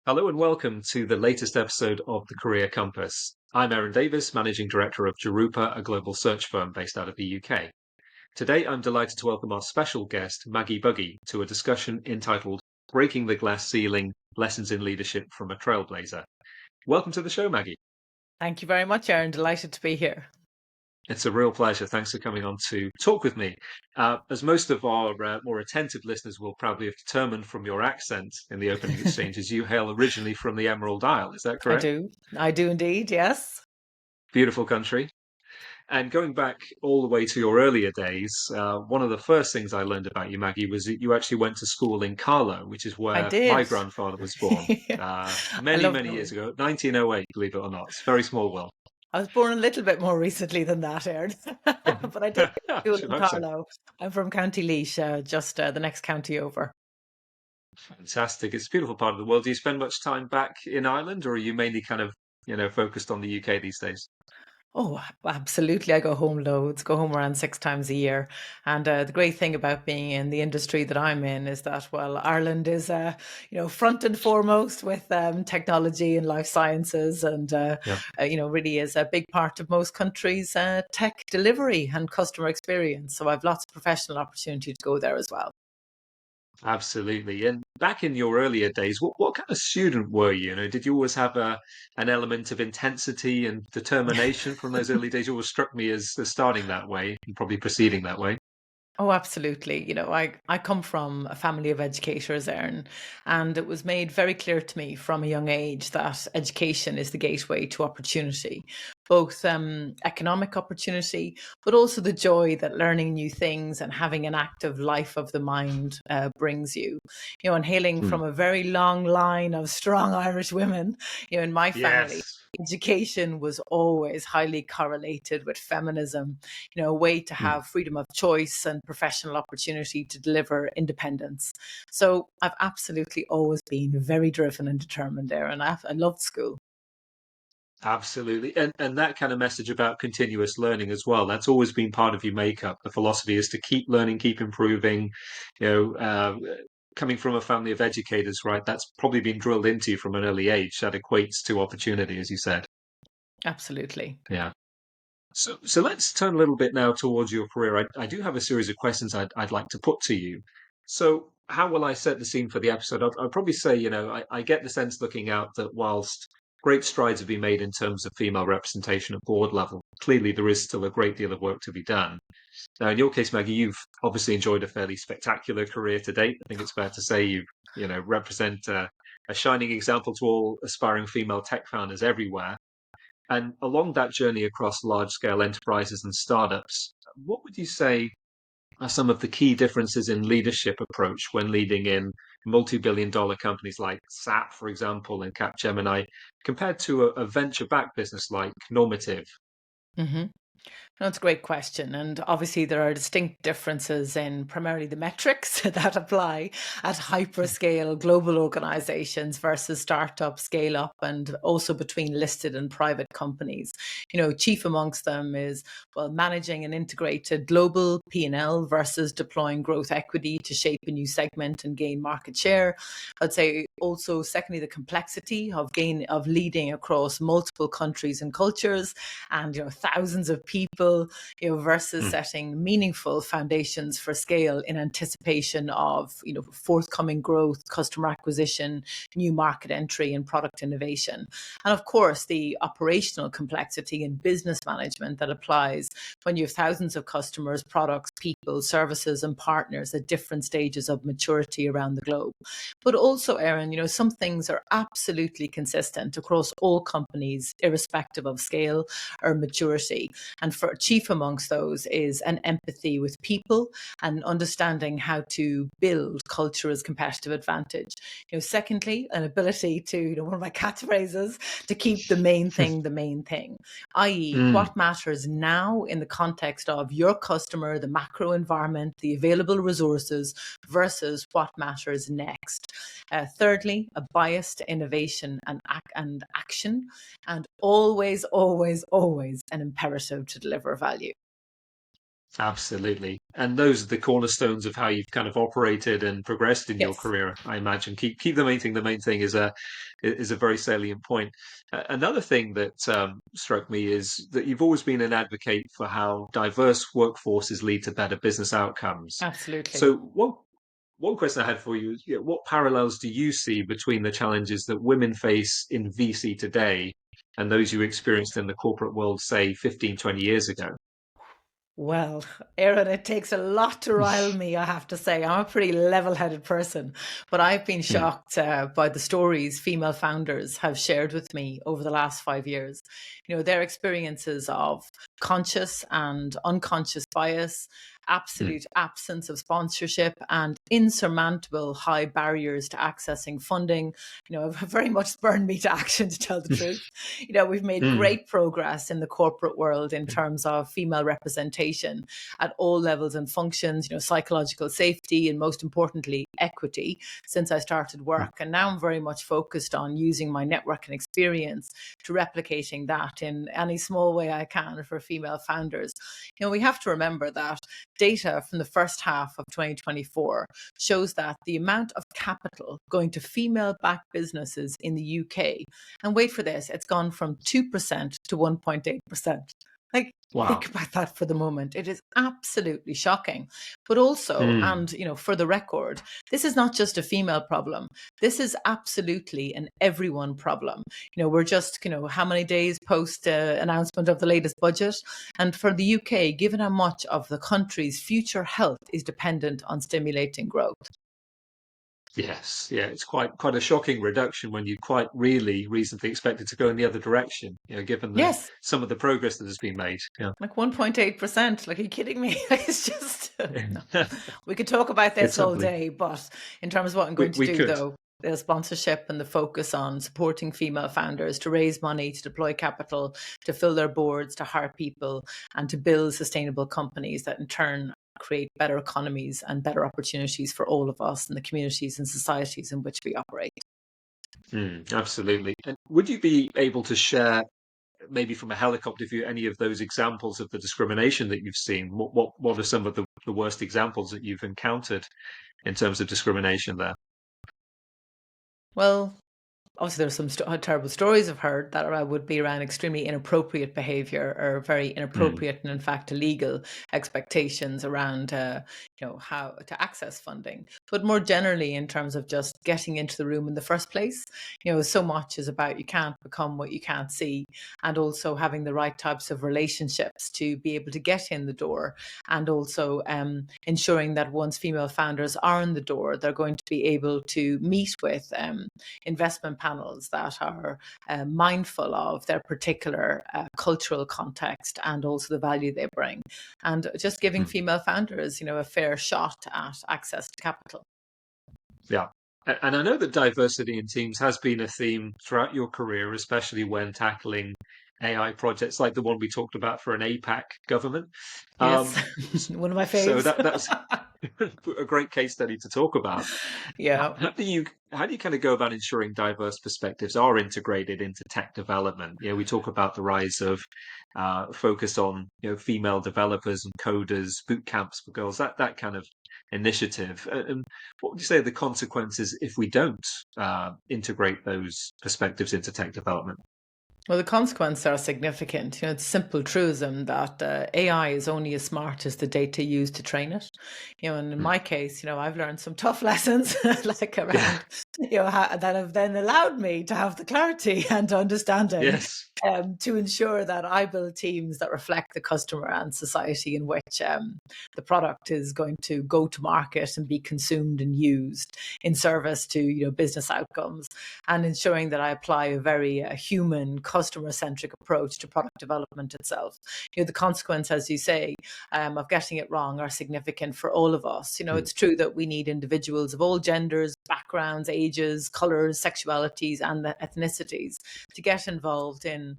Hello and welcome to the latest episode of the Career Compass. I'm Aaron Davis, Managing Director of Jarupa, a global search firm based out of the UK. Today, I'm delighted to welcome our special guest, Maggie Buggie, to a discussion entitled Breaking the Glass Ceiling, Lessons in Leadership from a Trailblazer. Welcome to the show, Maggie. Thank you very much, Aaron. Delighted to be here. It's a real pleasure. Thanks for coming on to talk with me. As most of our more attentive listeners will probably have determined from your accent in the opening exchanges, you hail originally from the Emerald Isle. Is that I correct? do. I do indeed, yes. Beautiful country. And going back all the way to your earlier days, one of the first things I learned about you, Maggie, was that you actually went to school in Carlow, which is I where my did. grandfather was born I many, love many years those. ago, 1908, believe it or not. It's a very small world. I was born a little bit more recently than that, Aaron. But I did go to I school should in hope so. Carlow. I'm from County Laois, just the next county over. Fantastic. It's a beautiful part of the world. Do you spend much time back in Ireland, or are you mainly kind of, focused on the UK these days? Oh, absolutely. I go home loads, go home around 6 times a year. And the great thing about being in the industry that I'm in is that, well, Ireland is, front and foremost with technology and life sciences and, Yeah. really is a big part of most countries' tech delivery and customer experience. So I've lots of professional opportunity to go there as well. Absolutely. And back in your earlier days, what kind of student were you? Did you always have an element of intensity and determination from those early days? You always struck me as starting that way and probably proceeding that way. Oh, absolutely. I come from a family of educators, Aaron, and it was made very clear to me from a young age that education is the gateway to opportunity, both economic opportunity, but also the joy that learning new things and having an active life of the mind brings you. And hailing Hmm. from a very long line of strong Irish women, in my family, Yes. education was always highly correlated with feminism, a way to Hmm. have freedom of choice and professional opportunity to deliver independence. So I've absolutely always been very driven and determined there, and I loved school. Absolutely. And that kind of message about continuous learning as well, that's always been part of your makeup. The philosophy is to keep learning, keep improving, you know, uh, coming from a family of educators, right? That's probably been drilled into you from an early age. That equates to opportunity, as you said. Absolutely. Yeah. So let's turn a little bit now towards your career. I do have a series of questions I'd like to put to you. So how will I set the scene for the episode? I'd probably say, I get the sense looking out that whilst great strides have been made in terms of female representation at board level, clearly there is still a great deal of work to be done. Now, in your case, Maggie, you've obviously enjoyed a fairly spectacular career to date. I think it's fair to say represent a shining example to all aspiring female tech founders everywhere. And along that journey across large scale enterprises and startups, what would you say are some of the key differences in leadership approach when leading in multi-billion-dollar companies like SAP, for example, and Capgemini, compared to a venture-backed business like Normative? hmm That's a great question. And obviously, there are distinct differences in primarily the metrics that apply at hyperscale global organizations versus startup, scale up, and also between listed and private companies. Chief amongst them is, well, managing an integrated global P&L versus deploying growth equity to shape a new segment and gain market share. I'd say also, secondly, the complexity of leading across multiple countries and cultures and thousands of people, versus Hmm. setting meaningful foundations for scale in anticipation of forthcoming growth, customer acquisition, new market entry, and product innovation. And of course, the operational complexity and business management that applies when you have thousands of customers, products, people, services, and partners at different stages of maturity around the globe. But also, Aaron, some things are absolutely consistent across all companies, irrespective of scale or maturity. And for chief amongst those is an empathy with people and understanding how to build culture as competitive advantage. Secondly, an ability to, one of my catchphrases, to keep the main thing, i.e., Mm. what matters now in the context of your customer, the macro environment, the available resources versus what matters next. Thirdly, a bias to innovation and action, and always, always, always an imperative to deliver value. Absolutely. And those are the cornerstones of how you've kind of operated and progressed in your Yes, career, I imagine. Keep the main thing. The main thing is a very salient point. Another thing that struck me is that you've always been an advocate for how diverse workforces lead to better business outcomes. absolutely. So one question I had for you is, what parallels do you see between the challenges that women face in VC today and those you experienced in the corporate world, say 15, 20 years ago? Well, Erin, it takes a lot to rile me, I have to say. I'm a pretty level headed person, but I've been Hmm. shocked by the stories female founders have shared with me over the last 5 years. Their experiences of conscious and unconscious bias, Hmm. absolute absence of sponsorship, and insurmountable high barriers to accessing funding, have very much spurred me to action, to tell the truth. We've made Hmm. great progress in the corporate world in terms of female representation at all levels and functions, psychological safety, and most importantly, equity since I started work. And now I'm very much focused on using my network and experience to replicating that in any small way I can for female founders. We have to remember that data from the first half of 2024 shows that the amount of capital going to female backed businesses in the UK, and wait for this, it's gone from 2% to 1.8%. Like, think Wow. about that for the moment. It is absolutely shocking. But also, Hmm. and for the record, this is not just a female problem. This is absolutely an everyone problem. We're just, how many days post announcement of the latest budget? And for the UK, given how much of the country's future health is dependent on stimulating growth. Yes, yeah, it's quite a shocking reduction when you quite really reasonably expect it to go in the other direction, given the Yes, some of the progress that has been made. Yeah. like 1.8%. Like, are you kidding me? It's just, no. We could talk about this It's all ugly. day, but in terms of what I'm We going to we do, could. though, the sponsorship and the focus on supporting female founders to raise money, to deploy capital, to fill their boards, to hire people, and to build sustainable companies that in turn create better economies and better opportunities for all of us in the communities and societies in which we operate. Absolutely. And would you be able to share, maybe from a helicopter view, any of those examples of the discrimination that you've seen? What are some of the worst examples that you've encountered in terms of discrimination there? Well, obviously there's some terrible stories I've heard that would be around extremely inappropriate behavior or very Hmm. inappropriate and in fact illegal expectations around how to access funding. But more generally, in terms of just getting into the room in the first place, so much is about you can't become what you can't see, and also having the right types of relationships to be able to get in the door, and also ensuring that once female founders are in the door, they're going to be able to meet with investment panels that are mindful of their particular cultural context and also the value they bring, and just giving Hmm. female founders, a fair shot at access to capital. Yeah. And I know that diversity in teams has been a theme throughout your career, especially when tackling AI projects like the one we talked about for an APAC government. Yes, Um, s- one of my so faves. that's a great case study to talk about. Yeah. How do you kind of go about ensuring diverse perspectives are integrated into tech development? We talk about the rise of focus on female developers and coders, boot camps for girls, that kind of initiative. And what would you say are the consequences if we don't integrate those perspectives into tech development? Well, the consequences are significant. It's simple truism that AI is only as smart as the data used to train it. And in Hmm. my case, I've learned some tough lessons, like Yeah. around, that have then allowed me to have the clarity and understanding Yes. to ensure that I build teams that reflect the customer and society in which the product is going to go to market and be consumed and used in service to business outcomes, and ensuring that I apply a very human, customer centric approach to product development itself. The consequence, as you say, of getting it wrong are significant for all of us. Hmm. It's true that we need individuals of all genders, backgrounds, ages, colors, sexualities, and the ethnicities to get involved in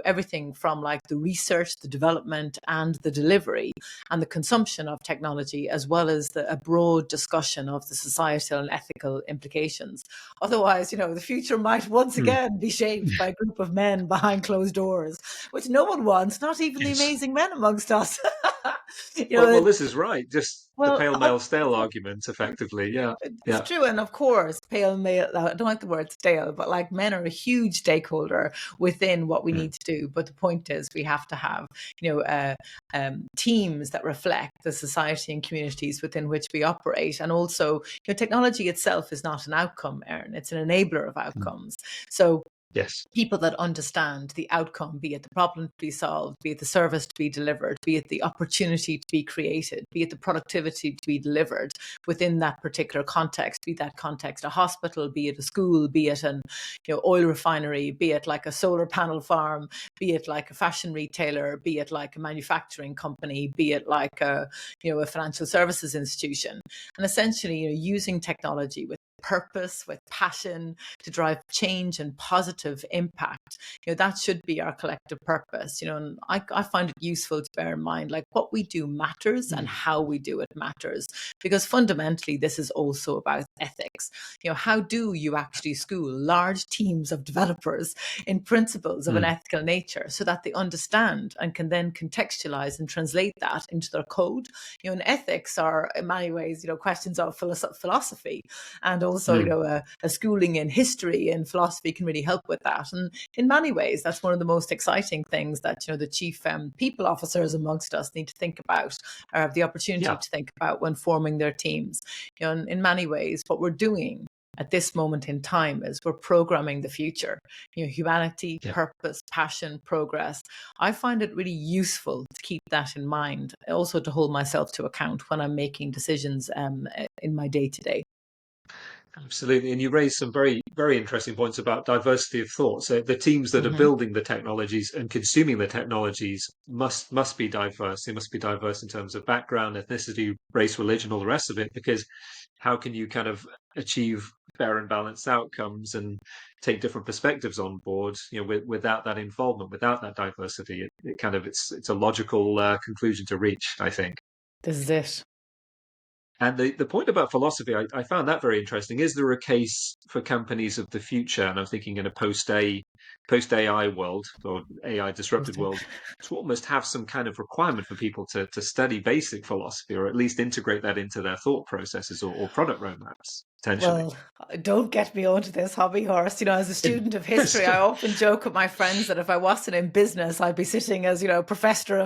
everything from like the research, the development, and the delivery, and the consumption of technology, as well as a broad discussion of the societal and ethical implications. Otherwise, the future might once Hmm. again be shaped by a group of men behind closed doors, which no one wants, not even the Yes. amazing men amongst us. you Well, know, this is right. Just the well, pale male stale argument, effectively. Yeah, it's yeah, true, and of course, pale male. I don't like the word stale, but like men are a huge stakeholder within what we mm, need to do. But the point is, we have to have, teams that reflect the society and communities within which we operate, and also, technology itself is not an outcome, Erin. It's an enabler of mm. outcomes. So Yes, people that understand the outcome, be it the problem to be solved, be it the service to be delivered, be it the opportunity to be created, be it the productivity to be delivered within that particular context, be that context a hospital, be it a school, be it an oil refinery, be it like a solar panel farm, be it like a fashion retailer, be it like a manufacturing company, be it like a financial services institution. And essentially, using technology with purpose, with passion, to drive change and positive impact. That should be our collective purpose. And I find it useful to bear in mind, like, what we do matters and mm, how we do it matters, because fundamentally this is also about ethics. How do you actually school large teams of developers in principles of an mm. ethical nature so that they understand and can then contextualize and translate that into their code? And ethics are in many ways, questions of philosophy, and also, Mm. a schooling in history and philosophy can really help with that. And in many ways, that's one of the most exciting things that the chief people officers amongst us need to think about, or have the opportunity Yeah, to think about when forming their teams. In many ways, what we're doing at this moment in time is we're programming the future. Humanity, yeah. purpose, passion, progress. I find it really useful to keep that in mind, also to hold myself to account when I'm making decisions in my day to day. Absolutely. And you raised some very, very interesting points about diversity of thought. So the teams that are Mm-hmm. building the technologies and consuming the technologies must be diverse. They must be diverse in terms of background, ethnicity, race, religion, all the rest of it, because how can you kind of achieve fair and balanced outcomes and take different perspectives on board, without that involvement, without that diversity? It kind of it's a logical conclusion to reach, I think. This is it. And the point about philosophy, I found that very interesting. Is there a case for companies of the future? And I'm thinking in a post AI world or AI disrupted world, to almost have some kind of requirement for people to study basic philosophy, or at least integrate that into their thought processes or product roadmaps, potentially. Well, don't get me onto this hobby horse. As a student of history, I often joke with my friends that if I wasn't in business, I'd be sitting as, professor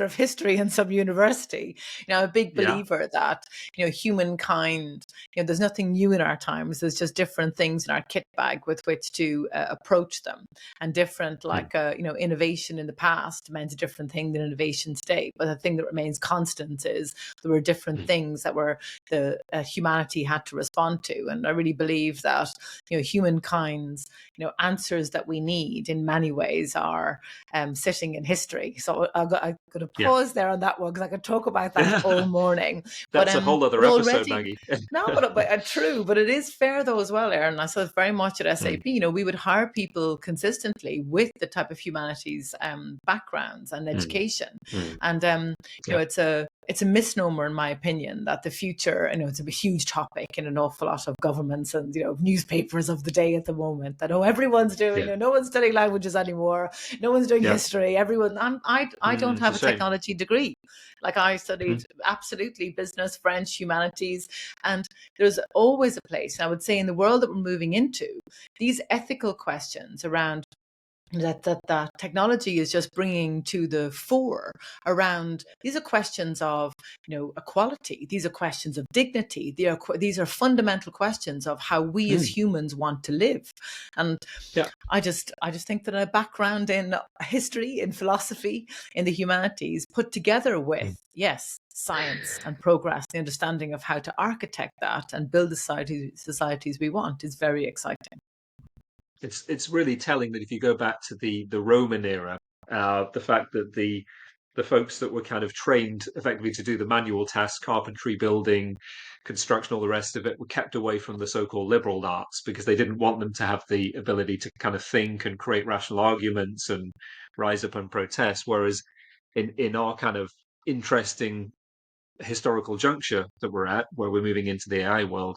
of history in some university. I'm a big Yeah. believer that, humankind, there's nothing new in our times. There's just different things in our kit bag with which to approach them. And different, Mm, like, innovation in the past meant a different thing than innovation today. But the thing that remains constant is there were different mm. things that were the humanity had to respond to. And I really believe that, humankind's, answers that we need in many ways are sitting in history. So I'm going to Yeah. pause there on that one, because I could talk about that all morning. But That's a whole other but episode, already, Maggie. no, but true. But it is fair though as well, Aaron. I saw very much at Mm, SAP. We would hire people consistently with the type of humanities backgrounds and mm, education, mm. and Yeah. it's a misnomer, in my opinion, that the future, it's a huge topic in an awful lot of governments and, newspapers of the day at the moment, that, everyone's doing, Yeah. no one's studying languages anymore. No one's doing Yeah. history. I don't It's a have a shame. technology degree. Like, I Mm, studied absolutely business, French, humanities, and there's always a place. And I would say in the world that we're moving into, these ethical questions around that technology is just bringing to the fore around, these are questions of equality, these are questions of dignity, these are fundamental questions of how we as mm. humans want to live. And Yeah. I just think that a background in history, in philosophy, in the humanities, put together with, yes, science and progress, the understanding of how to architect that and build the societies we want, is very exciting. It's really telling that if you go back to the Roman era, the fact that the folks that were kind of trained effectively to do the manual tasks, carpentry, building, construction, all the rest of it, were kept away from the so-called liberal arts because they didn't want them to have the ability to kind of think and create rational arguments and rise up and protest. Whereas in our kind of interesting historical juncture that we're at, where we're moving into the AI world,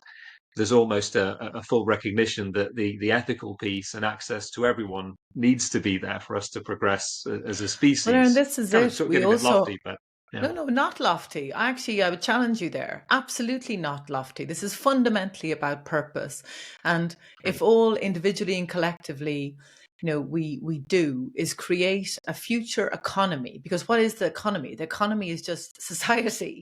there's almost a full recognition that the ethical piece and access to everyone needs to be there for us to progress as a Well, Aaron, species. this is Kind of it. sort of We getting a bit also lofty, but Yeah. No, no, not lofty. I would challenge you there. Absolutely not lofty. This is fundamentally about purpose. And if Right. all individually and collectively, we do is create a future economy. Because what is the economy? The economy is just society.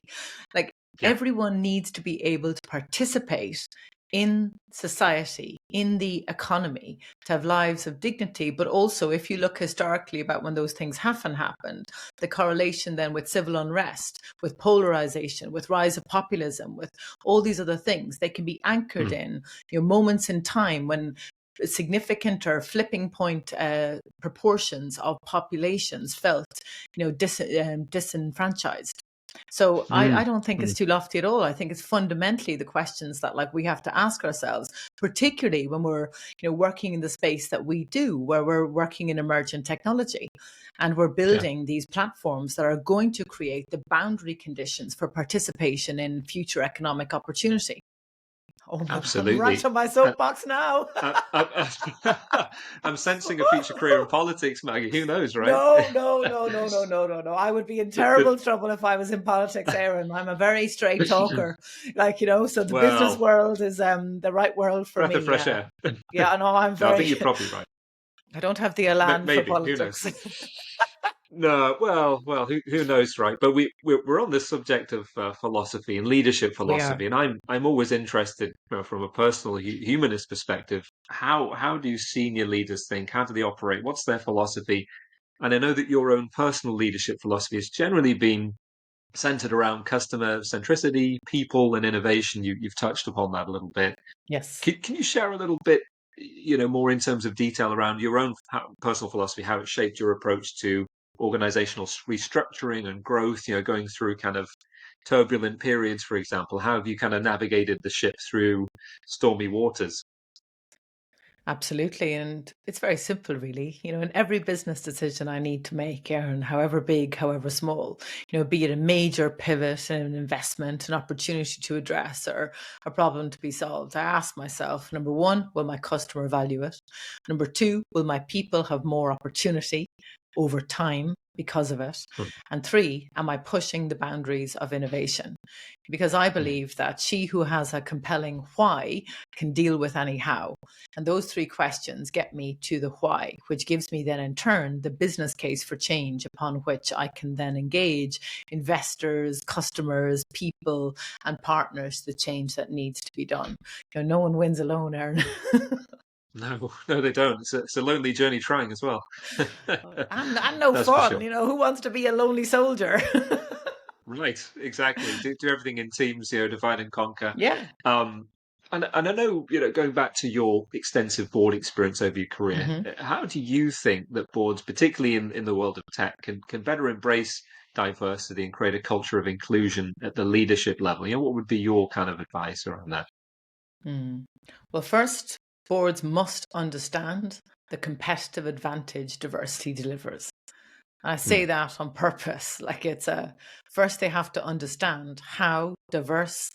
Like Yeah. everyone needs to be able to participate in society, in the economy, to have lives of dignity. But also, if you look historically about when those things haven't happened, the correlation then with civil unrest, with polarization, with rise of populism, with all these other things, they can be anchored Mm. in moments in time when significant or flipping point proportions of populations felt disenfranchised. So I Mm. don't think it's Mm. too lofty at all. I think it's fundamentally the questions that like we have to ask ourselves, particularly when we're working in the space that we do, where we're working in emergent technology, and we're Yeah. building these platforms that are going to create the boundary conditions for participation in future economic opportunity. Oh my God, I'm right Absolutely. on my And soapbox now. I'm sensing a future career in politics, Maggie. Who knows, right? No, no, no, no, no, no, no, no. I would be in The, terrible trouble if I was in politics, Aaron. I'm a very straight the, talker. So the business well, world is the right world for breath of me. fresh air. Yeah, I know I'm No, I very think you're probably right. I don't have the elan for Maybe. Who knows? politics. No, well, who knows, right? But we're on this subject of philosophy and leadership We are. philosophy, and I'm always interested, from a personal humanist perspective. How do senior leaders think? How do they operate? What's their philosophy? And I know that your own personal leadership philosophy has generally been centered around customer centricity, people, and innovation. You've touched upon that a little bit. Yes. Can you share a little bit, more in terms of detail around your own personal philosophy, how it shaped your approach to organizational restructuring and growth, going through kind of turbulent periods, for example? How have you kind of navigated the ship through stormy waters? Absolutely. And it's very simple, really. In every business decision I need to make, Aaron, however big, however small, be it a major pivot, an investment, an opportunity to address, or a problem to be solved, I ask myself, number one, will my customer value it? Number two, will my people have more opportunity over time because of it? Hmm. And three, am I pushing the boundaries of innovation? Because I Mm. believe that she who has a compelling why can deal with any how. And those three questions get me to the why, which gives me then in turn the business case for change upon which I can then engage investors, customers, people, and partners the change that needs to be done. No one wins alone, Aaron. No, no, they don't. It's a lonely journey trying as well. And no That's for fun. sure. Who wants to be a lonely soldier? Right, exactly. Do everything in teams, divide and conquer. Yeah. Um, and I know, going back to your extensive board experience over your career, Hmm. how do you think that boards, particularly in the world of tech, can better embrace diversity and create a culture of inclusion at the leadership level? What would be your kind of advice around that? Mm. Well, first, boards must understand the competitive advantage diversity delivers. I say Mm. that on purpose. First, they have to understand how diverse,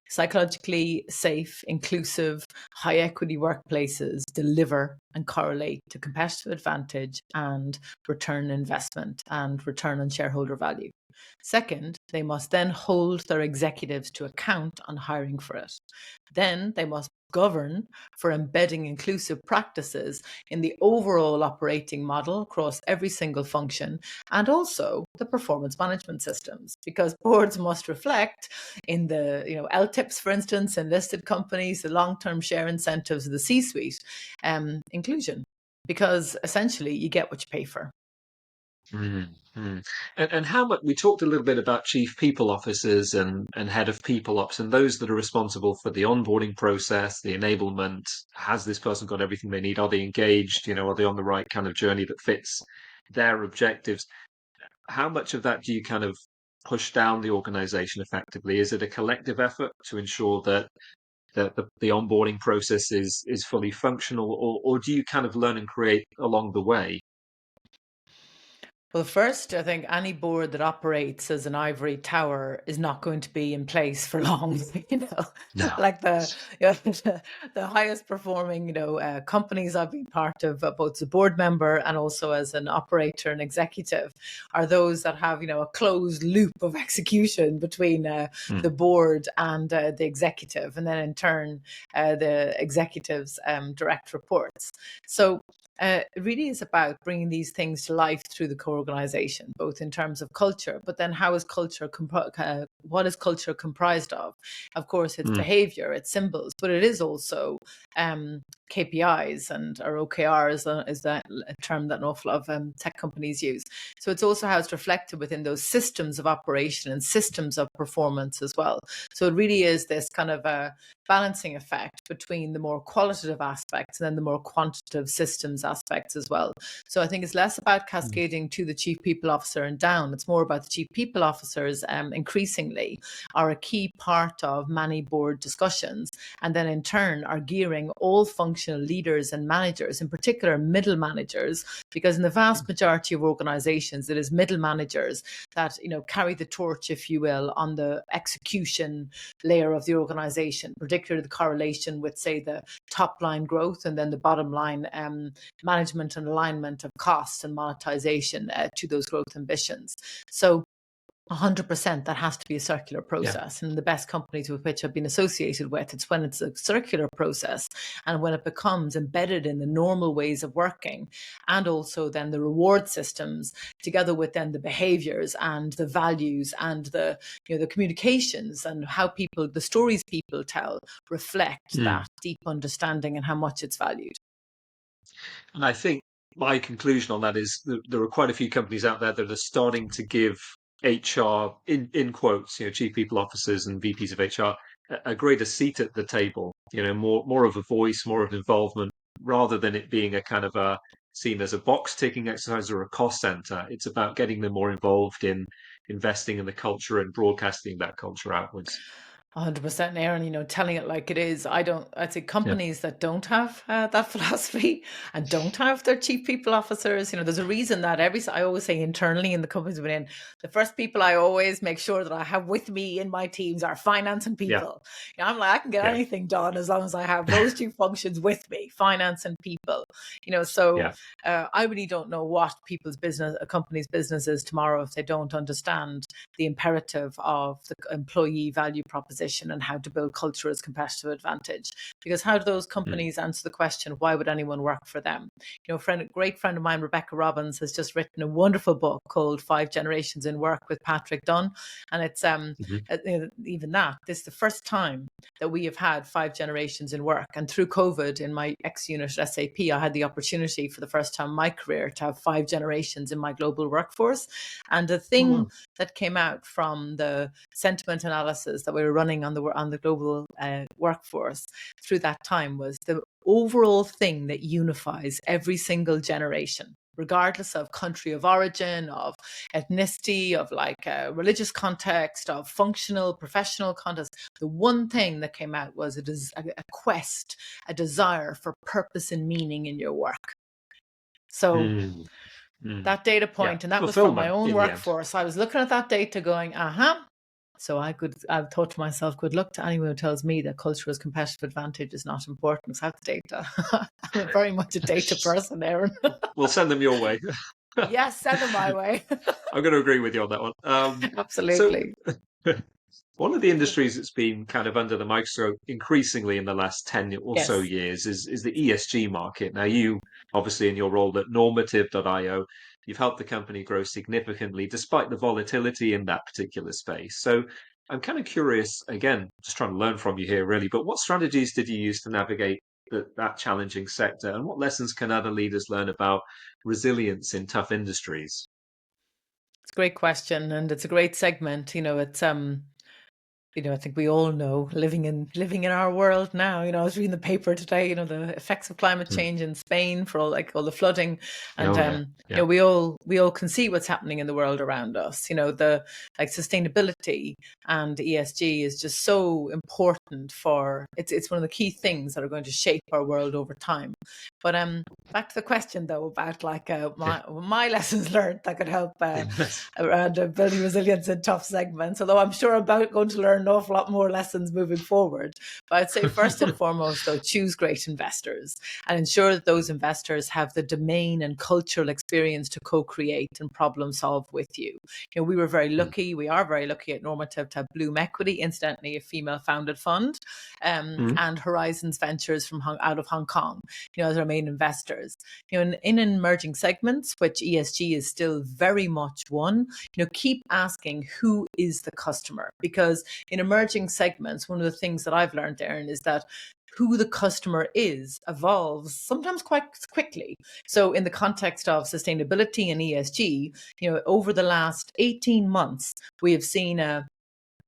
psychologically safe, inclusive, high equity workplaces deliver and correlate to competitive advantage and return investment and return on shareholder value. Second, they must then hold their executives to account on hiring for it. Then they must govern for embedding inclusive practices in the overall operating model across every single function and also the performance management systems, because boards must reflect in the LTIPs, for instance, in listed companies, the long-term share incentives of the C-suite, inclusion, because essentially you get what you pay for. Mm, mm. And how much we talked a little bit about chief people officers and head of people ops and those that are responsible for the onboarding process, the enablement. Has this person got everything they need? Are they engaged? Are they on the right kind of journey that fits their objectives? How much of that do you kind of push down the organization effectively? Is it a collective effort to ensure that the onboarding process is fully functional, or do you kind of learn and create along the way? Well, first, I think any board that operates as an ivory tower is not going to be in place for long. You know, No. like the highest performing, companies I've been part of, both as a board member and also as an operator and executive, are those that have, a closed loop of execution between the Mm. board and the executive, and then in turn, the executive's direct reports. So it really is about bringing these things to life through the co-organization, both in terms of culture, but then how is culture, what is culture comprised of? Of course, it's Mm. behavior, it's symbols, but it is also KPIs and or OKRs is that a term that an awful lot of tech companies use. So it's also how it's reflected within those systems of operation and systems of performance as well. So it really is this kind of a balancing effect between the more qualitative aspects and then the more quantitative systems aspects as well. So I think it's less about Mm. cascading to the chief people officer and down. It's more about the chief people officers increasingly are a key part of many board discussions, and then in turn are gearing all functional leaders and managers, in particular middle managers, because in the vast majority of organizations it is middle managers that carry the torch, if you will, on the execution layer of the organization, particularly the correlation with, say, the top line growth and then the bottom line management and alignment of costs and monetization to those growth ambitions. So 100% that has to be a circular Yeah. process, and the best companies with which I've been associated with, it's when it's a circular process and when it becomes embedded in the normal ways of working, and also then the reward systems together with then the behaviors and the values and the communications and how the stories people tell reflect Mm. that deep understanding and how much it's valued. And I think my conclusion on that is that there are quite a few companies out there that are starting to give HR, in quotes, chief people officers and VPs of HR, a greater seat at the table. More of a voice, more of involvement, rather than it being a kind of a seen as a box ticking exercise or a cost center. It's about getting them more involved in investing in the culture and broadcasting that culture outwards. 100%, Aaron, telling it like it is. I'd say Yeah. companies that don't have that philosophy and don't have their chief people officers, there's a reason that I always say internally in the companies we're in, the first people I always make sure that I have with me in my teams are finance and Yeah. people. I'm like, I can get Yeah. anything done as long as I have those two functions with me, finance and people. So Yeah. I really don't know what a company's business is tomorrow if they don't understand the imperative of the employee value proposition and how to build culture as competitive advantage. Because how do those Mm. companies answer the question, why would anyone work for them? A great friend of mine, Rebecca Robbins, has just written a wonderful book called Five Generations in Work with Patrick Dunn. And it's Mhm. even that, this is the first time that we have had five generations in work. And through COVID in my ex-unit at SAP, I had the opportunity for the first time in my career to have five generations in my global workforce. And the Oh, thing wow. that came out from the sentiment analysis that we were running on the global workforce through that time was the overall thing that unifies every single generation, regardless of country of origin, of ethnicity, of religious context, of functional, professional context. The one thing that came out was it is a quest, a desire for purpose and meaning in your work. So Mm. Mm. that data Yeah. point, and that was from my Fulfillment own in the end. workforce. I was looking at that data going, So I thought to myself, good luck to anyone who tells me that culture as competitive advantage is not important. So I have the data. I'm very much a data person, Aaron. We'll send them your way. Yes, send them my way. I'm going to agree with you on that one. So Absolutely. one of the industries that's been kind of under the microscope increasingly in the last 10 or so Yes. years is the ESG market. Now, you obviously in your role at normative.io, you've helped the company grow significantly despite the volatility in that particular space. So I'm kind of curious, again, just trying to learn from you here, really, but what strategies did you use to navigate that challenging sector? And what lessons can other leaders learn about resilience in tough industries? It's a great question, and it's a great segment. It's I think we all know, living in our world now. I was reading the paper today. The effects of climate Mm. change in Spain for all the flooding, and Oh yeah, yeah. we all can see what's happening in the world around us. The like sustainability and ESG is just so important for it's one of the key things that are going to shape our world over time. But back to the question though about like Yeah. my lessons learned that could help Yes. around building resilience in tough segments. Although I'm sure I'm about going to learn an awful lot more lessons moving forward. But I'd say first and foremost, though, choose great investors and ensure that those investors have the domain and cultural experience to co-create and problem solve with you. We were very Mm. lucky. We are very lucky at Normative to have Bloom Equity, incidentally, a female-founded fund, Mm. and Horizons Ventures from out of Hong Kong, as our main investors. In emerging segments, which ESG is still very much one, keep asking who is the customer, because in emerging segments, one of the things that I've learned, Erin, is that who the customer is evolves sometimes quite quickly. So in the context of sustainability and ESG, over the last 18 months, we have seen a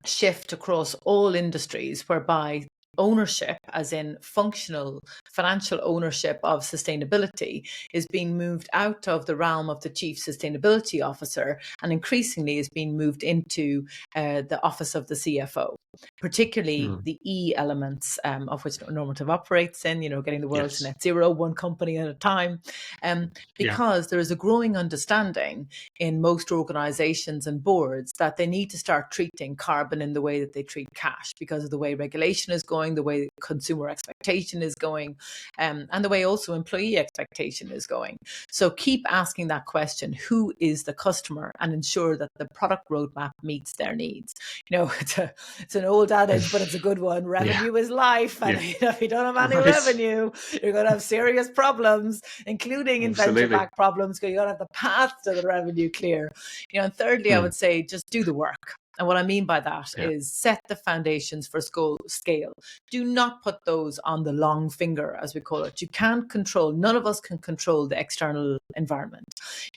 shift across all industries whereby ownership, as in functional financial ownership of sustainability, is being moved out of the realm of the chief sustainability officer and increasingly is being moved into the office of the CFO, particularly Mm. the E elements of which Normative operates in, getting the world to Yes. net zero, one company at a time, Yeah. because there is a growing understanding in most organizations and boards that they need to start treating carbon in the way that they treat cash because of the way regulation is going, the way consumer expectation is going, and the way also employee expectation is going. So keep asking that question, who is the customer, and ensure that the product roadmap meets their needs. It's an old adage, but it's a good one. Yeah. Revenue is life. And Yeah. if you don't have any Right. revenue, you're going to have serious problems, including in Absolutely. venture-backed problems, because you got to have the path to the revenue clear. And thirdly, I Mm. would say just do the work. And what I mean by that Yeah. is set the foundations for scale. Do not put those on the long finger, as we call it. You can't control, none of us can control the external environment,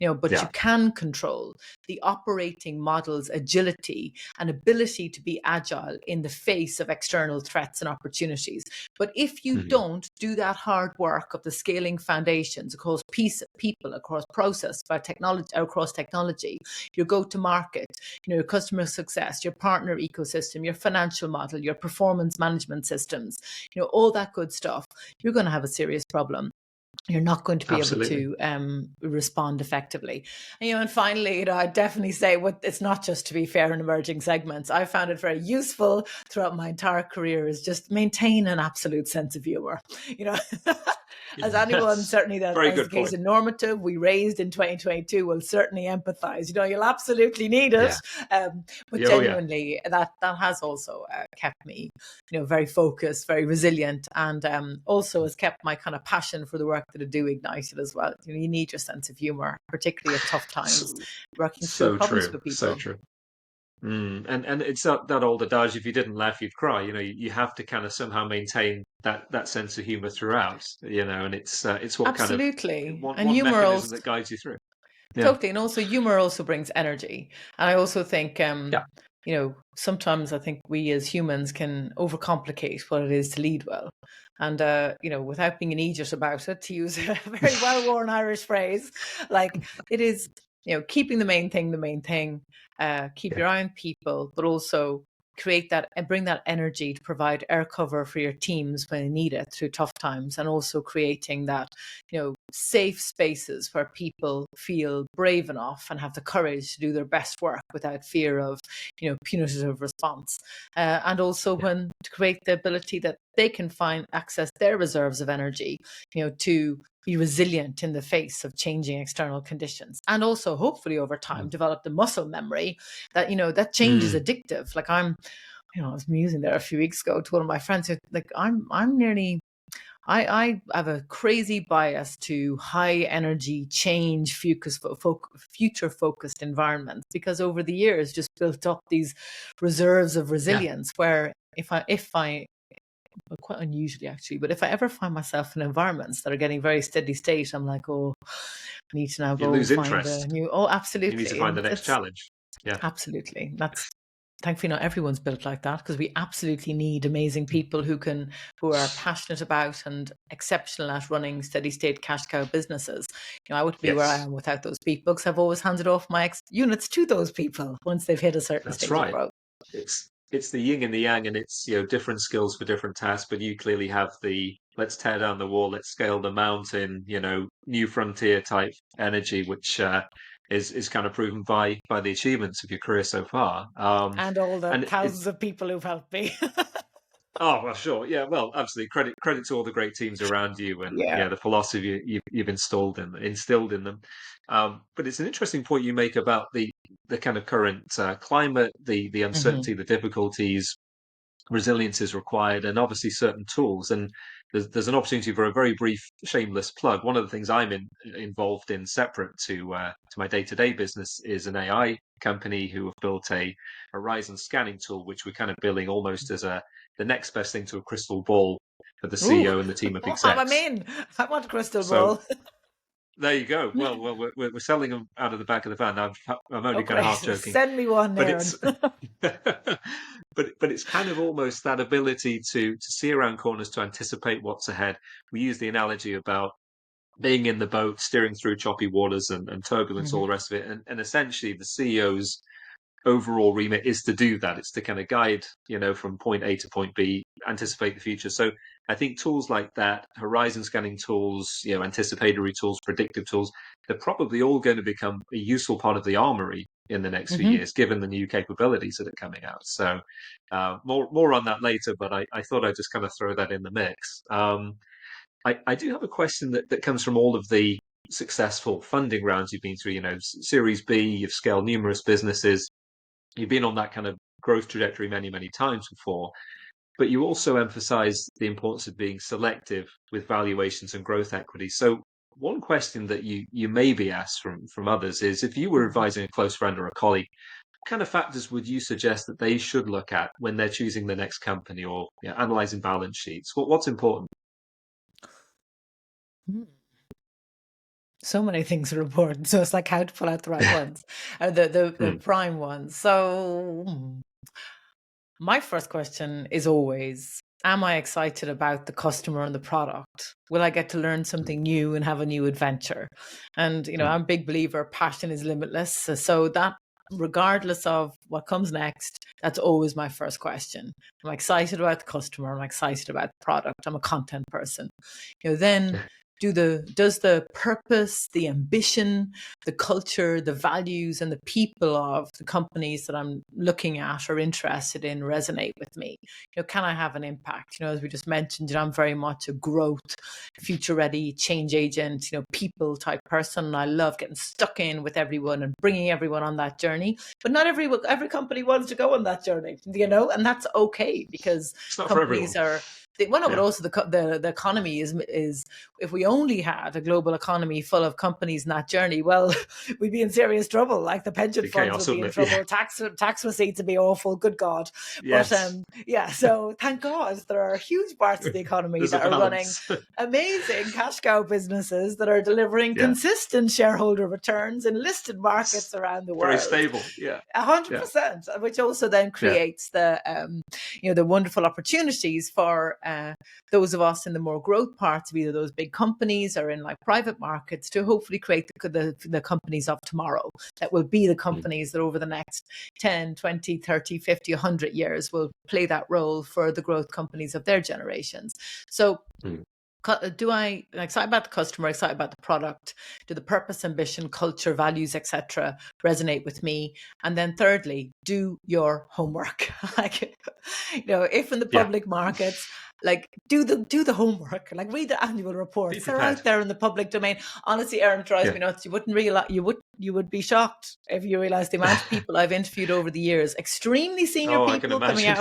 but you Yeah. can control the operating model's agility and ability to be agile in the face of external threats and opportunities. But if you Mm. don't do that hard work of the scaling foundations across people, across process, across technology, your go-to-market, your customer success, your partner ecosystem, your financial model, your performance management systems, all that good stuff, you're going to have a serious problem. You're not going to be able Absolutely. to respond effectively. And finally, I'd definitely say it's not just to be fair in emerging segments. I found it very useful throughout my entire career is just maintain an absolute sense of humor. You know, as anyone, Yes. certainly that Very as the good case point. in Normative, we raised in 2022 will certainly empathize. You'll absolutely need it. Yeah. But Oh yeah. genuinely, that has also kept me, very focused, very resilient, and also has kept my kind of passion for the work that I do ignited as well. You need your sense of humor, particularly at tough times, So, working through so problems true. with So people. true. And it's that old adage: if you didn't laugh, you'd cry. You have to kind of somehow maintain that sense of humor throughout. And it's what kind of Absolutely. And one humor mechanism also, that guides you through. Yeah. totally. And also, humor also brings energy. And I also think, Yeah. sometimes I think we as humans can overcomplicate what it is to lead well. And, without being an idiot about it, to use a very well worn Irish phrase, like it is, keeping the main thing, keep Yeah. your eye on people, but also create that and bring that energy to provide air cover for your teams when they need it through tough times, and also creating that safe spaces where people feel brave enough and have the courage to do their best work without fear of punitive response, and also Yeah. when to create the ability that they can find access their reserves of energy to be resilient in the face of changing external conditions, and also hopefully over time Mm. develop the muscle memory that that change is Mm. addictive. Like I was musing there a few weeks ago to one of my friends who, like, I'm nearly I have a crazy bias to high energy change future focused environments, because over the years just built up these reserves of Yeah. resilience where if I well, quite unusually actually, but if I ever find myself in environments that are getting very steady state, I'm like, oh, I need to now You go lose find a interest. new. Oh, You need to absolutely, find and the next it's challenge. Yeah. absolutely that's Thankfully, not everyone's built like that, because we absolutely need amazing people who are passionate about and exceptional at running steady state cash cow businesses. I wouldn't be where I Yes, am without those people, because I've always handed off my units to those people once they've hit a certain that's stage of right. growth. It's the yin and the yang, and it's different skills for different tasks. But you clearly have the let's tear down the wall, let's scale the mountain, new frontier type energy, which is kind of proven by the achievements of your career so far. And all the And thousands it's of people who've helped me. Oh, well, sure. Yeah, well, absolutely. Credit to all the great teams around you, and Yeah. the philosophy you've instilled in them. But it's an interesting point you make about the kind of current climate, the Hmm. uncertainty, the difficulties. Resilience is required, and obviously certain tools. And there's an opportunity for a very brief, shameless plug. One of the things involved in, separate to my day-to-day business, is an AI company who have built a horizon scanning tool, which we're kind of billing almost as the next best thing to a crystal ball for the Ooh, CEO and the team of I'm execs. in. I want a crystal So ball. there you go. Well, we're selling them out of the back of the van. I'm Oh, only kind of great. half joking, Send me one, but Aaron. it's but it's kind of almost that ability to see around corners, to anticipate what's ahead. We use the analogy about being in the boat, steering through choppy waters and turbulence, all the Hmm. rest of it. And essentially, the CEO's overall remit is to do that. It's to kind of guide, from point A to point B, anticipate the future. So I think tools like that, horizon scanning tools, anticipatory tools, predictive tools, they're probably all going to become a useful part of the armory in the next few Hmm. years, given the new capabilities that are coming out. So more on that later, but I thought I'd just kind of throw that in the mix. I do have a question that comes from all of the successful funding rounds you've been through. Series B, you've scaled numerous businesses, you've been on that kind of growth trajectory many, many times before, but you also emphasize the importance of being selective with valuations and growth equity. So one question that you may be asked from others is, if you were advising a close friend or a colleague, what kind of factors would you suggest that they should look at when they're choosing the next company, or analyzing balance sheets? What's important? So many things are important. So it's like how to pull out the right ones, or the Hmm. prime ones. So my first question is always, am I excited about the customer and the product? Will I get to learn something new and have a new adventure? And, Hmm. I'm a big believer passion is limitless. So that, regardless of what comes next, that's always my first question. I'm excited about the customer. I'm excited about the product. I'm a content person. Then does the purpose, the ambition, the culture, the values, and the people of the companies that I'm looking at or interested in resonate with me? Can I have an impact? As we just mentioned, I'm very much a growth, future ready, change agent, people type person. And I love getting stuck in with everyone and bringing everyone on that journey. But not every company wants to go on that journey, and that's okay, because It's not for companies everyone. are. Well, no, but Yeah. also the economy is, if we only had a global economy full of companies in that journey, well, we'd be in serious trouble. Like the pension The funds chaos, would be wouldn't in it? Yeah. trouble. Tax receipts would be awful. Good God. But Yes. yeah. So thank God there are huge parts of the economy There's a that are running balance. amazing cash cow businesses that are delivering Yeah. consistent shareholder returns in listed It's markets around the very world. stable. Yeah. Yeah. 100%, which also then Yeah. creates the wonderful opportunities for those of us in the more growth parts of either those big companies or in like private markets, to hopefully create the companies of tomorrow that will be the Mm. companies that over the next 10, 20, 30, 50, 100 years will play that role for the growth companies of their generations. So Mm. do I excited about the customer, excited about the product? Do the purpose, ambition, culture, values, etc. resonate with me? And then thirdly, do your homework. Like, if in the Yeah. public markets, like do the homework, like read the annual Be reports. They're prepared. out there in the public domain. Honestly, Aaron, it drives Yeah. me nuts. You wouldn't realize, you would be shocked if you realize the amount of people I've interviewed over the years, extremely senior Oh, I can people imagine.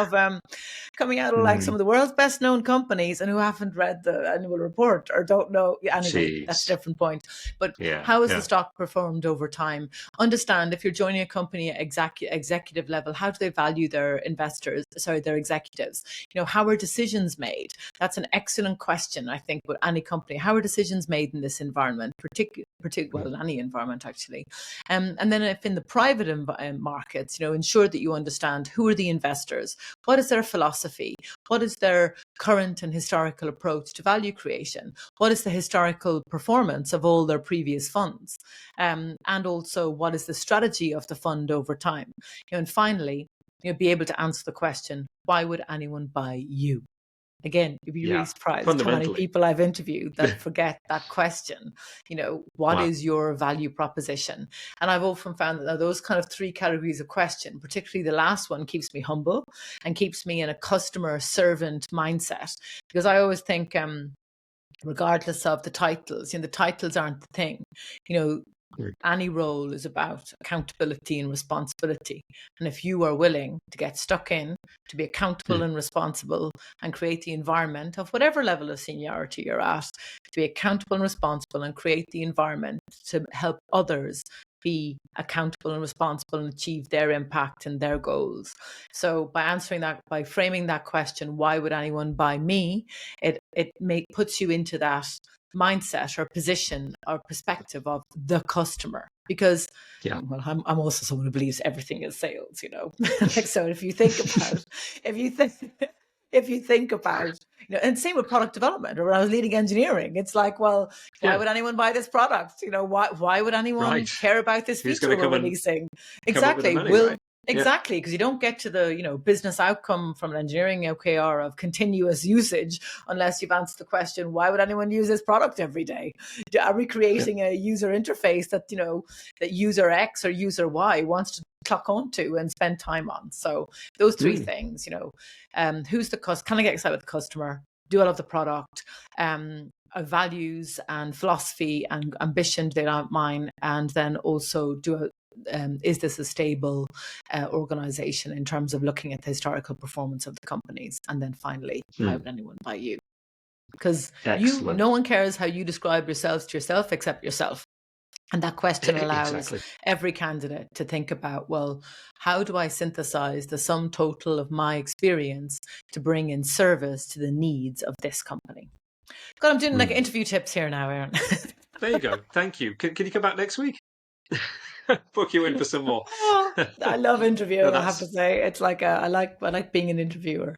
coming out of like some Mm. of the world's best known companies, and who haven't read the annual report or don't know. Anyway, that's a Jeez. different point. But Yeah. how has the Yeah. stock performed over time? Understand, if you're joining a company at executive level, how do they value their investors, sorry, their executives? How are decisions made? That's an excellent question, I think, with any company. How are decisions made in this environment, well, in any environment, actually? And then if in the private markets, ensure that you understand who are the investors, what is their philosophy, what is their current and historical approach to value creation, what is the historical performance of all their previous funds, and also what is the strategy of the fund over time. And finally, be able to answer the question, why would anyone buy you? Again, you'd be really Yeah, surprised how many fundamentally. people I've interviewed that forget that question. What Wow. is your value proposition? And I've often found that those kind of three categories of question, particularly the last one, keeps me humble and keeps me in a customer servant mindset. Because I always think, regardless of the titles, the titles aren't the thing. Any role is about accountability and responsibility. And if you are willing to get stuck in, to be accountable and responsible and create the environment of whatever level of seniority you're at, to be accountable and responsible and create the environment to help others be accountable and responsible and achieve their impact and their goals. So by framing that question, why would anyone buy me? It puts you into that mindset or position or perspective of the customer, because Yeah. well, I'm also someone who believes everything is sales, like, so if you think about and same with product development, or when I was leading engineering, it's like, well, why Yeah. would anyone buy this product? Why would anyone Right. care about this Who's going feature to we're come and releasing? come up with the Exactly. money, right? Yeah. Exactly, because you don't get to the business outcome from an engineering OKR of continuous usage unless you've answered the question, why would anyone use this product every day? Are we creating a user interface that that user X or user Y wants to clock onto and spend time on? So those three things, who's the customer? Can I get excited with the customer? Do I love the product? Values and philosophy and ambition, they aren't mine. And then also is this a stable organization in terms of looking at the historical performance of the companies? And then finally, why would anyone buy you? Because no one cares how you describe yourselves to yourself except yourself. And that question allows every candidate to think about, well, how do I synthesize the sum total of my experience to bring in service to the needs of this company? God, I'm doing like interview tips here now, Aaron. There you go. Thank you. Can you come back next week? Book you in for some more. I love interviewing. No, I have to say, it's like I like being an interviewer.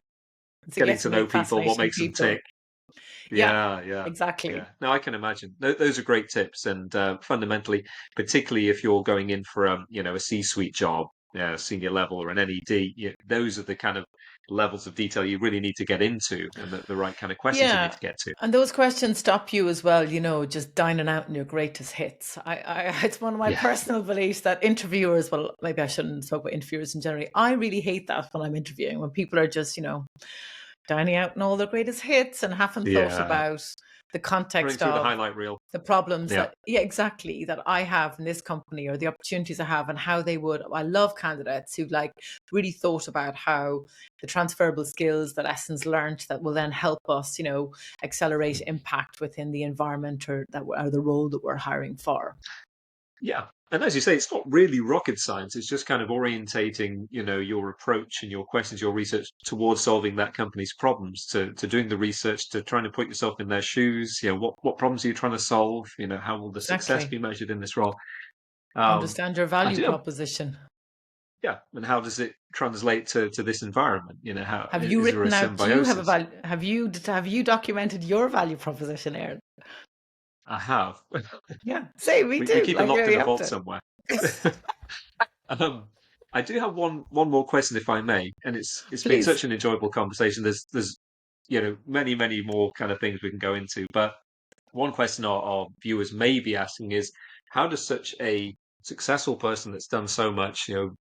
It's getting to know people, what makes them tick. Yeah, exactly. Yeah. No, I can imagine. Those are great tips, and fundamentally, particularly if you're going in for a C-suite job, senior level or an NED, those are the kind of levels of detail you really need to get into, and the right kind of questions you need to get to. And those questions stop you as well, just dining out in your greatest hits. It's one of my personal beliefs that interviewers, well, maybe I shouldn't talk about interviewers in general. I really hate that when I'm interviewing, when people are just, dining out in all their greatest hits and haven't thought about the context Running through of the highlight reel. the problems that I have in this company, or the opportunities I have, and how they would. I love candidates who really thought about how the transferable skills that lessons learned that will then help us, accelerate impact within the environment or the role that we're hiring for. Yeah. And as you say, it's not really rocket science. It's just kind of orientating, your approach and your questions, your research towards solving that company's problems, to doing the research, to trying to put yourself in their shoes. What problems are you trying to solve? How will the success be measured in this role? Understand your value proposition. Yeah. And how does it translate to this environment? How have you is written there a out? Do you have a symbiosis? have you documented your value proposition, Aaron? I have. Yeah, say we do. We keep it locked in a vault somewhere. I do have one more question, if I may, and it's been such an enjoyable conversation. There's many more kind of things we can go into, but one question our viewers may be asking is, how does such a successful person that's done so much,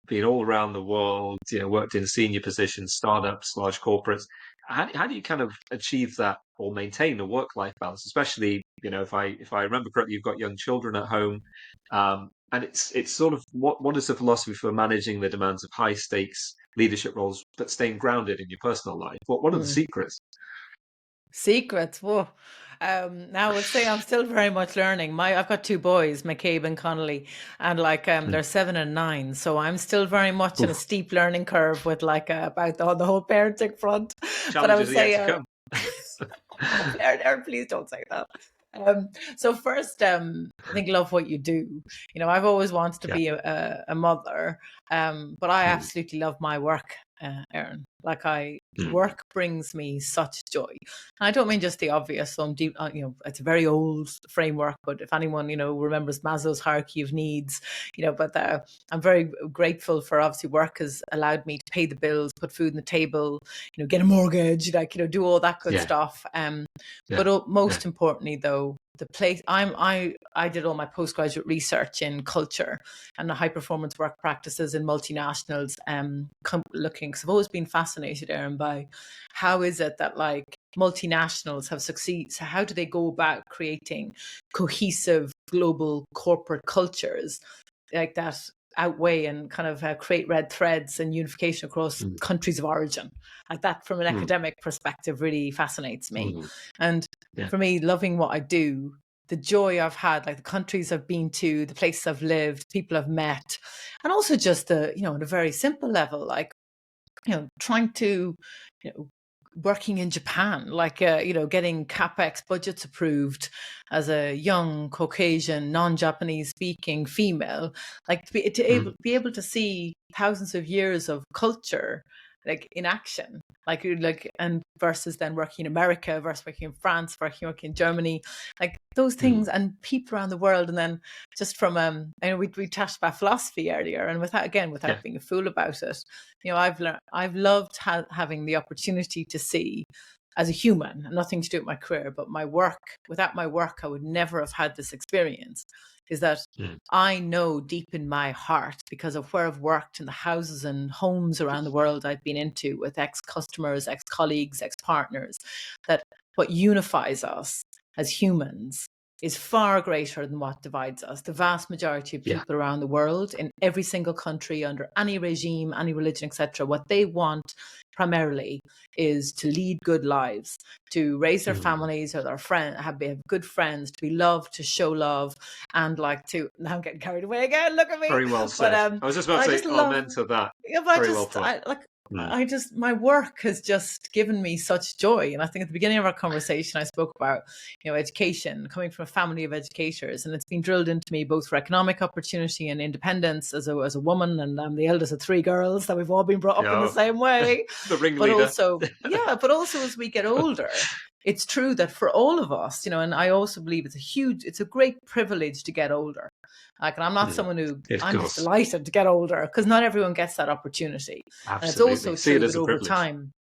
been all around the world, worked in senior positions, startups, large corporates, how do you kind of achieve that or maintain a work-life balance? Especially, if I remember correctly, you've got young children at home, and it's sort of what is the philosophy for managing the demands of high stakes leadership roles, but staying grounded in your personal life? What are the secrets? Secrets. Whoa. Now I would say I'm still very much learning. I've got two boys, McCabe and Connolly, and they're 7 and 9. So I'm still very much in a steep learning curve with about the whole parenting front. Challenges But I would say, yet to come. Oh, Aaron, please don't say that. So first, I think love what you do. I've always wanted to Yeah. be a mother, but I Mm, absolutely love my work, Aaron. mm, Work brings me such joy. And I don't mean just the obvious. So I'm deep, it's a very old framework, but if anyone, remembers Maslow's hierarchy of needs, but I'm very grateful for obviously work has allowed me to pay the bills, put food on the table, get a mortgage, do all that good yeah. stuff. Yeah. But Yeah. most importantly, though, the place I did all my postgraduate research in culture and the high performance work practices in multinationals. Looking, because I've always been fascinated, Aaron, by how is it that multinationals have succeeded. So how do they go about creating cohesive global corporate cultures like that outweigh and kind of create red threads and unification across Mm, countries of origin? Like that, from an mm, academic perspective, really fascinates me. mm, And yeah. for me, loving what I do, the joy I've had, like the countries I've been to, the places I've lived, people I've met, and also just on a very simple level, trying to, you know, working in Japan, getting capex budgets approved as a young Caucasian, non-Japanese speaking female, Mm, be able to see thousands of years of culture in action, and versus then working in America versus working in France, working in Germany, like those mm, things and people around the world. And then just from I know we touched about philosophy earlier, and yeah. without being a fool about it, I've loved having the opportunity to see as a human, nothing to do with my career, but my work. Without my work, I would never have had this experience. Is that Mm, I know deep in my heart, because of where I've worked and the houses and homes around the world I've been into with ex-customers, ex-colleagues, ex-partners, that what unifies us as humans is far greater than what divides us. The vast majority of yeah. people around the world, in every single country, under any regime, any religion, etc., what they want primarily is to lead good lives, to raise their Mm, families or their friends, have good friends, to be loved, to show love, and now I'm getting carried away again. Look at me. very well But said. I was just about I to just say love. amen to that. Yeah, but Very well put. Mm, my work has just given me such joy. And I think at the beginning of our conversation, I spoke about, education, coming from a family of educators. And it's been drilled into me both for economic opportunity and independence as a woman. And I'm the eldest of three girls, that we've all been brought up in the yeah. same way. The But ringleader. also, yeah, but also as we get older, it's true that for all of us, and I also believe it's a great privilege to get older. And I'm not Mm, someone who, of I'm just course. delighted to get older, because not everyone gets that opportunity. And it's Absolutely. also See it true as that a over privilege. time,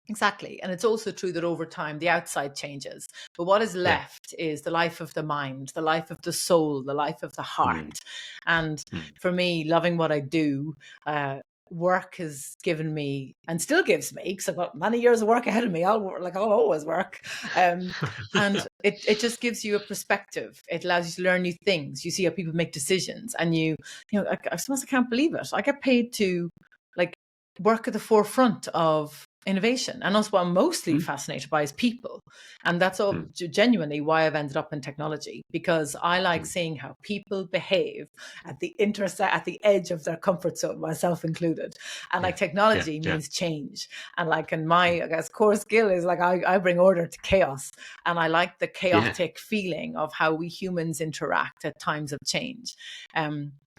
exactly. And it's also true that over time, the outside changes. But what is Yeah. left is the life of the mind, the life of the soul, the life of the Mm, heart. And mm, for me, loving what I do, work has given me and still gives me, because I've got many years of work ahead of me. I'll always work. And it just gives you a perspective. It allows you to learn new things. You see how people make decisions, and I suppose I can't believe it. I get paid to like work at the forefront of innovation. And also what I'm mostly mm, fascinated by is people. And that's all mm, genuinely why I've ended up in technology, because I like mm. seeing how people behave at the edge of their comfort zone, myself included. And Yeah. Yeah. technology Yeah. means change. And and my, I guess, core skill is I bring order to chaos. And I like the Yeah. chaotic feeling of how we humans interact at times of change.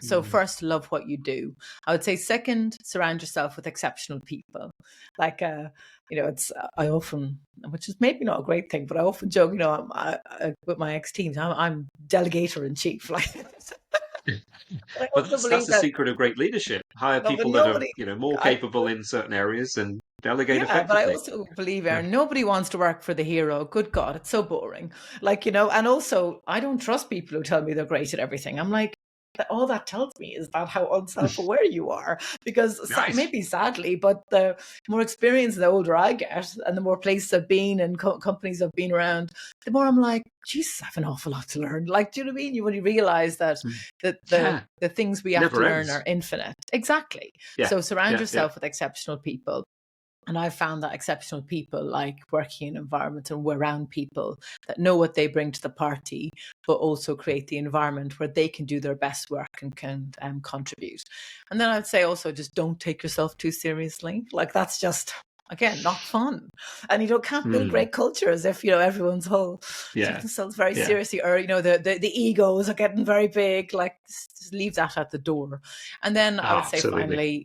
So Mm, first, love what you do. I would say second, surround yourself with exceptional people. Like, it's I often, which is maybe not a great thing, but I often joke, with my ex teams, I'm delegator in chief. Like, yeah. but I But also that's believe the that secret of great leadership. Hire no, but people that are, nobody. more I capable in certain areas and delegate Yeah, but I effectively. also believe, Yeah. Aaron, nobody wants to work for the hero. Good God, it's so boring. And also I don't trust people who tell me they're great at everything. I'm like, all that tells me is that how unself-aware you are. Because Nice. maybe sadly, but the more experience, the older I get, and the more places I've been and companies I've been around, the more I'm like, Jesus, I have an awful lot to learn. Like, do you know what I mean? When you realize Mm. that Yeah. the things we have to Never learn are ends. infinite. Exactly. Yeah. So surround Yeah. Yeah. yourself with exceptional people. And I've found that exceptional people like working in environments and we're around people that know what they bring to the party, but also create the environment where they can do their best work and can contribute. And then I'd say also just don't take yourself too seriously. Like that's just Again, not fun. And can't build Mm. great cultures if, everyone's whole take Yeah. themselves very Yeah. seriously, or, the egos are getting very big. Like, just leave that at the door. And then I Oh, would say absolutely. finally,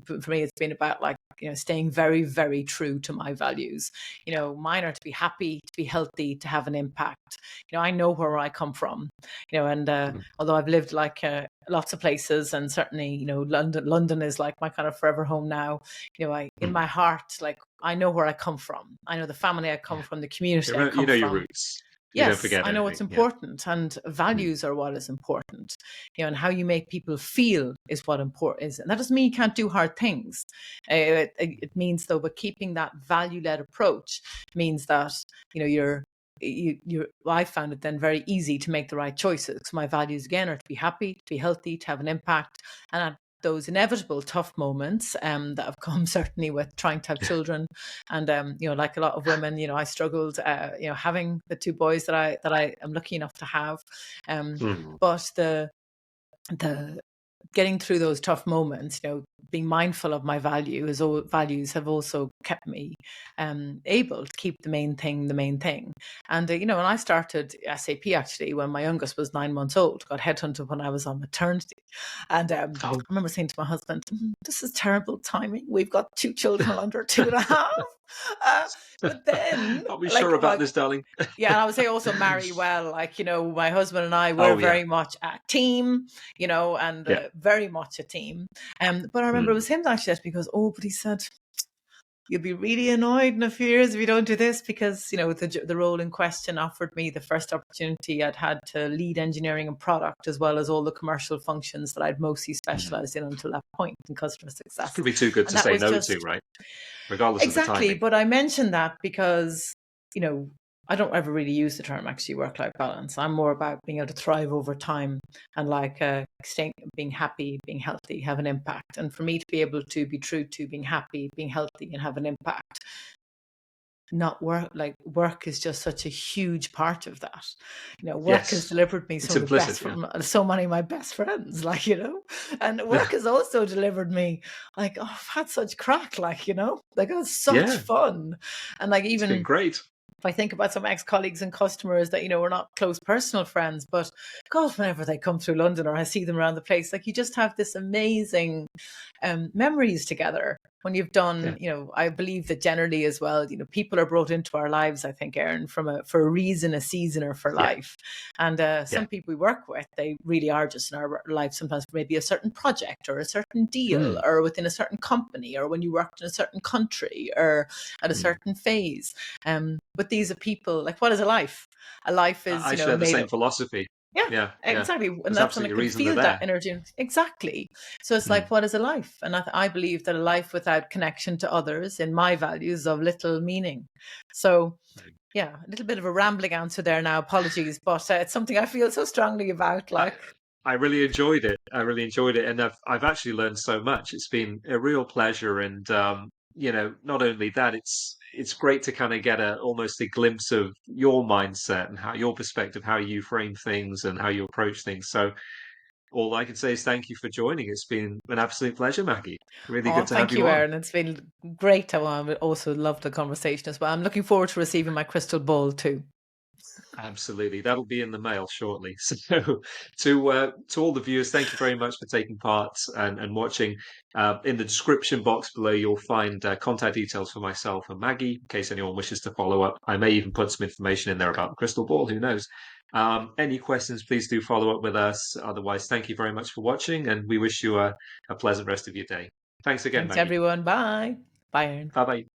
for me, it's been about, like, staying very, very true to my values. Mine are to be happy, to be healthy, to have an impact. I know where I come from, and Mm. although I've lived, like, lots of places, and certainly, London is like my kind of forever home now. In Mm. my heart, like, I know where I come from. I know the family I come Yeah. from, the community I You come know your from. roots. You don't Yes, forget I know anything. what's Yeah. important, and Mm. values are what is important. And how you make people feel is what important is. And that doesn't mean you can't do hard things. It means, though, but keeping that value-led approach means that, I found it then very easy to make the right choices. Because my values, again, are to be happy, to be healthy, to have an impact, and at those inevitable tough moments that have come certainly with trying to have children, and like a lot of women, I struggled, having the two boys that I am lucky enough to have, Mm. but the getting through those tough moments, being mindful of my values have also kept me able to keep the main thing the main thing. And when I started SAP, actually, when my youngest was 9 months old, got headhunted when I was on maternity, and I Oh. remember saying to my husband, "This is terrible timing. We've got two children under 2.5." But then, Are we like, sure about this, darling? yeah, and I would say also marry well. Like, my husband and I were Oh, yeah. very much a team, and Yeah. very much a team. But I remember it Mm. was him that actually said, because, but he said, "You'll be really annoyed in a few years if you don't do this," because, the role in question offered me the first opportunity I'd had to lead engineering and product, as well as all the commercial functions that I'd mostly Mm. specialized in until that point in customer It's success. probably too good And to that say was no to, just right? Regardless of the exactly. timing. But I mentioned that because, you know, I don't ever really use the term actually work life balance. I'm more about being able to thrive over time, and, like, staying, being happy, being healthy, have an impact. And for me to be able to be true to being happy, being healthy, and have an impact, not work, like, work is just such a huge part of that. Work has Yes. delivered me It's some of the implicit, best yeah. from so many of my best friends, like, and work has also delivered me, like, oh, I've had such crack, like, like, it was such Yeah. fun. And, like, It's been even great. if I think about some ex-colleagues and customers that, were not close personal friends, but God, whenever they come through London or I see them around the place, like, you just have this amazing memories together when you've Yeah. done, I believe that generally as well, people are brought into our lives, I think, Erin, for a reason, a season, or for Yeah. life. And Yeah. some people we work with, they really are just in our life sometimes for maybe a certain project or a certain deal, Mm. or within a certain company, or when you worked in a certain country, or at a Mm. certain phase. But these are people, like, what is a life? A life is, I share the made same up. philosophy. Yeah, Yeah. Yeah. exactly. And There's that's when I absolutely a can reason they're feel that there. energy. Exactly. So it's Mm. like, what is a life? And I believe that a life without connection to others, in my values, of little meaning. So, yeah, a little bit of a rambling answer there now. Apologies, but it's something I feel so strongly about. I Like, I really enjoyed it. I really enjoyed it, and I've actually learned so much. It's been a real pleasure, and not only that, it's great to kind of get a almost a glimpse of your mindset and how your perspective, how you frame things, and how you approach things. So all I can say is thank you for joining. It's been an absolute pleasure, Maggie. Really oh, good to have thank you you, on. Erin. It's been great. I would also love the conversation as well. I'm looking forward to receiving my crystal ball too. Absolutely. That'll be in the mail shortly. So to all the viewers, thank you very much for taking part and watching. In the description box below, you'll find contact details for myself and Maggie in case anyone wishes to follow up. I may even put some information in there about the crystal ball. Who knows? Any questions, please do follow up with us. Otherwise, thank you very much for watching, and we wish you a pleasant rest of your day. Thanks again, Thanks, Maggie. everyone. Bye. Bye, Erin. Bye bye.